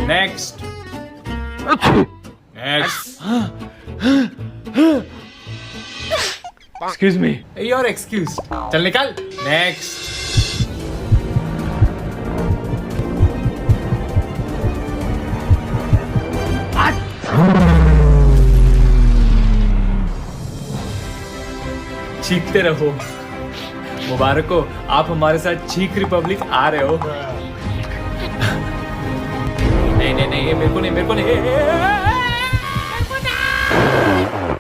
Next next. Excuse me. Your excuse. चल निकल। Next. चीखते रहो। मुबारक हो, आप हमारे साथ चीख रिपब्लिक आ रहे हो। नहीं नहीं नहीं, ये मेरे को नहीं, मेरे को नहीं।